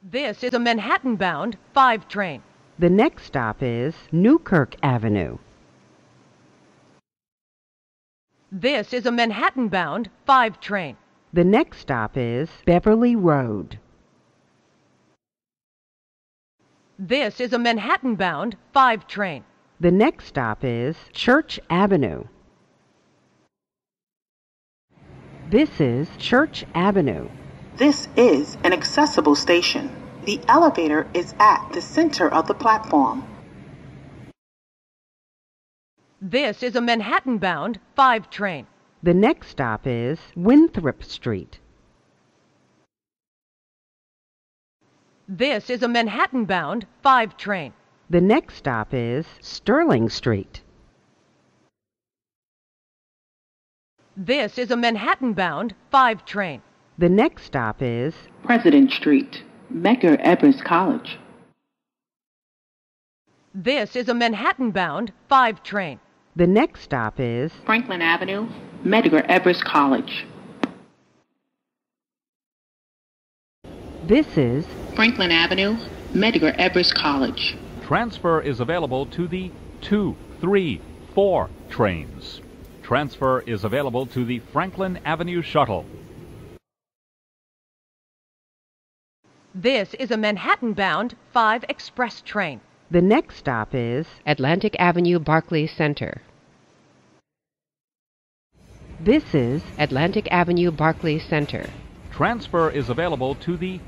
This is a Manhattan-bound 5 train. The next stop is Newkirk Avenue. This is a Manhattan-bound 5 train. The next stop is Beverly Road. This is a Manhattan-bound 5 train. The next stop is Church Avenue. This is Church Avenue. This is an accessible station. The elevator is at the center of the platform. This is a Manhattan-bound 5 train. The next stop is Winthrop Street. This is a Manhattan-bound 5 train. The next stop is Sterling Street. This is a Manhattan-bound 5 train. The next stop is President Street, Medgar Evers College. This is a Manhattan-bound 5 train. The next stop is Franklin Avenue, Medgar Evers College. This is Franklin Avenue, Medgar Evers College. Transfer is available to the 2, 3, 4 trains. Transfer is available to the Franklin Avenue Shuttle. This is a Manhattan-bound 5 express train. The next stop is Atlantic Avenue Barclays Center. This is Atlantic Avenue Barclays Center. Transfer is available to the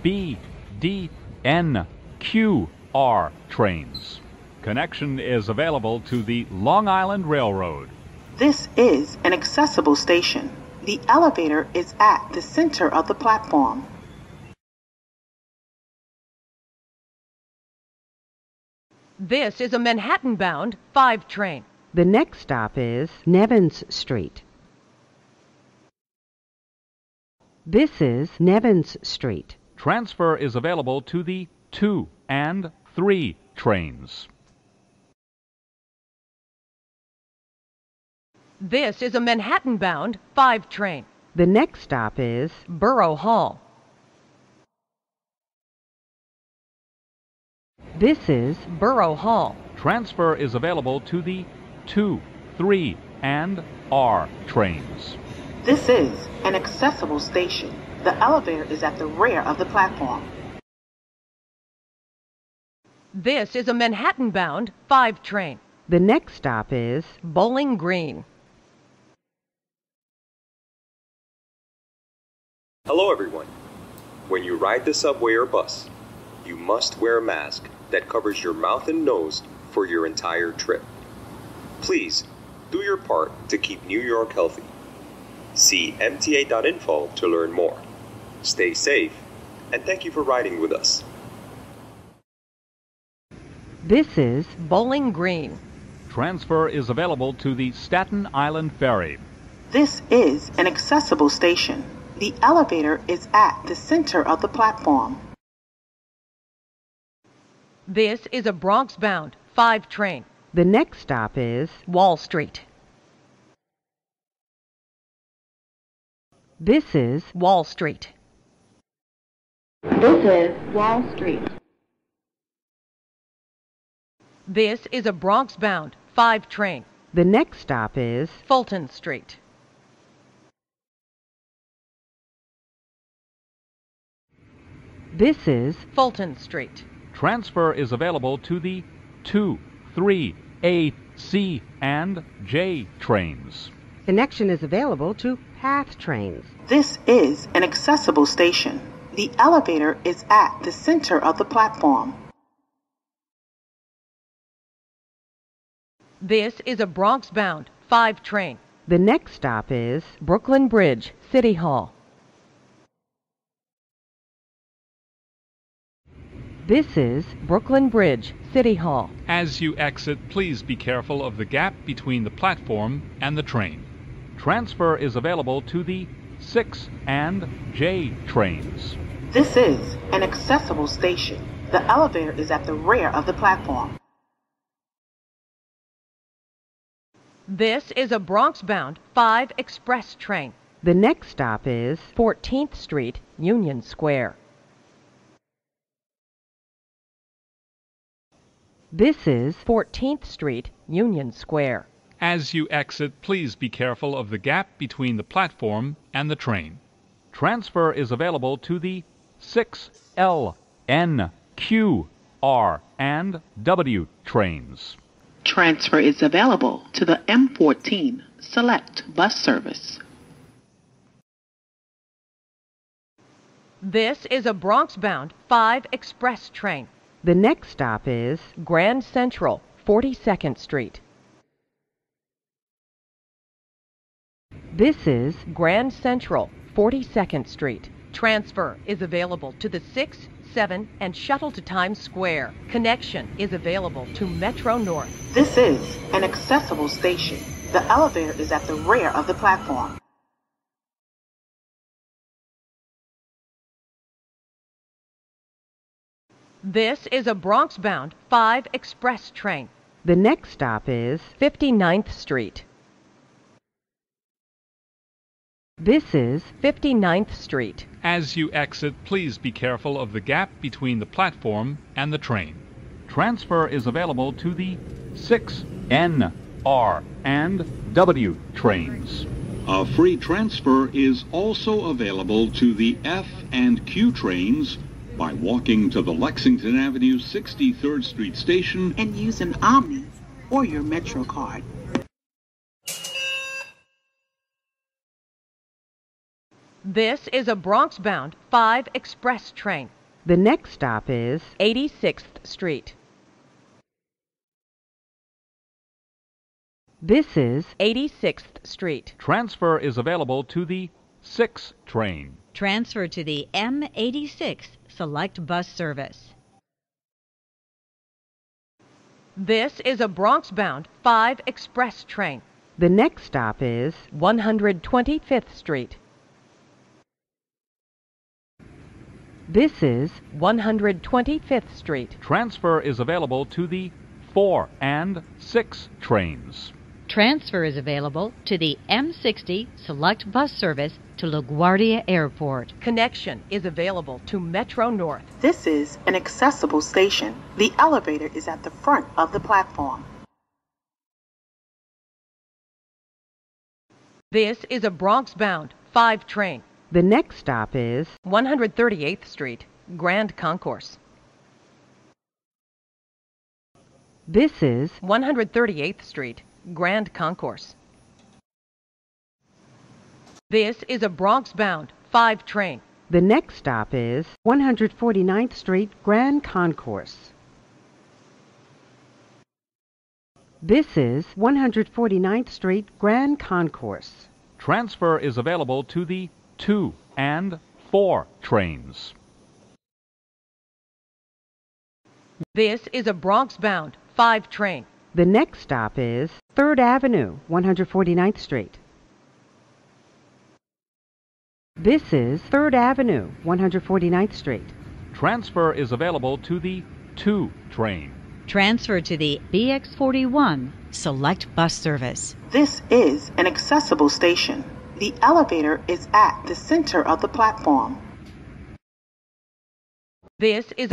B, D, N, Q, R trains. Connection is available to the Long Island Railroad. This is an accessible station. The elevator is at the center of the platform. This is a Manhattan-bound 5 train. The next stop is Nevins Street. This is Nevins Street. Transfer is available to the 2 and 3 trains. This is a Manhattan-bound 5 train. The next stop is Borough Hall. This is Borough Hall. Transfer is available to the 2, 3, and R trains. This is an accessible station. The elevator is at the rear of the platform. This is a Manhattan-bound 5 train. the next stop is Bowling Green. Hello everyone. When you ride the subway or bus, you must wear a mask that covers your mouth and nose for your entire trip. Please do your part to keep New York healthy. See mta.info to learn more. Stay safe, and thank you for riding with us. This is Bowling Green. Transfer is available to the Staten Island Ferry. This is an accessible station. The elevator is at the center of the platform. This is a Bronx-bound 5 train. the next stop is Wall Street. this is Wall Street. This is Wall Street. This is a Bronx-bound 5 train. the next stop is Fulton Street. this is Fulton Street. Transfer is available to the 2, 3, A, C, and J trains. connection is available to PATH trains. This is an accessible station. The elevator is at the center of the platform. This is a Bronx-bound 5 train. the next stop is Brooklyn Bridge, City Hall. this is Brooklyn Bridge, City Hall. As you exit, please be careful of the gap between the platform and the train. Transfer is available to the 6 and J trains. This is an accessible station. The elevator is at the rear of the platform. This is a Bronx-bound 5 express train. the next stop is 14th Street, Union Square. This is 14th Street, Union Square. As you exit, please be careful of the gap between the platform and the train. Transfer is available to the 6L, N, Q, R, and W trains. Transfer is available to the M14 Select Bus Service. This is a Bronx-bound 5 Express train. The next stop is Grand Central, 42nd Street. This is Grand Central, 42nd Street. Transfer is available to the 6, 7, and shuttle to Times Square. Connection is available to Metro North. This is an accessible station. The elevator is at the rear of the platform. This is a Bronx-bound 5 Express train. the next stop is 59th Street. this is 59th Street. As you exit, please be careful of the gap between the platform and the train. Transfer is available to the 6, N, R, and W trains. A free transfer is also available to the F and Q trains by walking to the Lexington Avenue 63rd Street station And use an Omni or your Metro card. This is a Bronx-bound 5 Express train. the next stop is 86th Street. this is 86th Street. Transfer is available to the 6 train. Transfer to the M86 Select Bus Service. This is a Bronx-bound 5 Express train. the next stop is 125th Street. this is 125th Street. Transfer is available to the 4 and 6 trains. Transfer is available to the M60 Select Bus Service to LaGuardia Airport. Connection is available to Metro North. This is an accessible station. The elevator is at the front of the platform. This is a Bronx-bound 5 train. the next stop is 138th Street, Grand Concourse. this is 138th Street, Grand Concourse. This is a Bronx-bound 5 train. the next stop is 149th Street Grand Concourse. this is 149th Street Grand Concourse. Transfer is available to the 2 and 4 trains. This is a Bronx-bound 5 train. The next stop is 3rd Avenue, 149th Street. This is 3rd Avenue, 149th Street. Transfer is available to the 2 train. Transfer to the BX41 Select Bus Service. This is an accessible station. The elevator is at the center of the platform. This is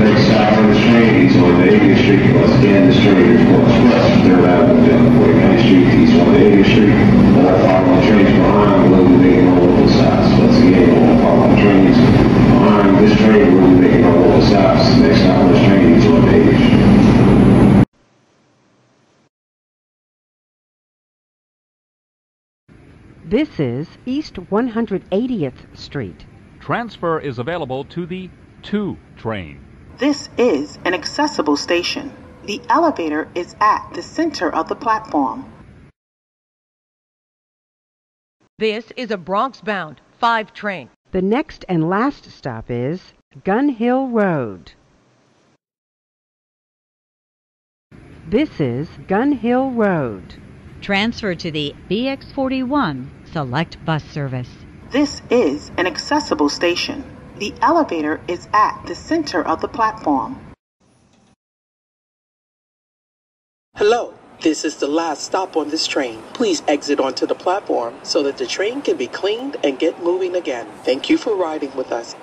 Next stop on the train is on 80th Street, bus Kansas Street, Express, 3rd Avenue, down 49th Street, east on 80th Street. All following trains behind will be making all local stops. Once again, all following trains behind this train will be making all local stops. Next stop on the train is on 80th Street. This is East 180th Street. Transfer is available to the 2 train. This is an accessible station. The elevator is at the center of the platform. This is a Bronx-bound 5 train. The next and last stop is Gun Hill Road. This is Gun Hill Road. Transfer to the BX41 Select Bus Service. This is an accessible station. The elevator is at the center of the platform. Hello, this is the last stop on this train. Please exit onto the platform so that the train can be cleaned and get moving again. Thank you for riding with us.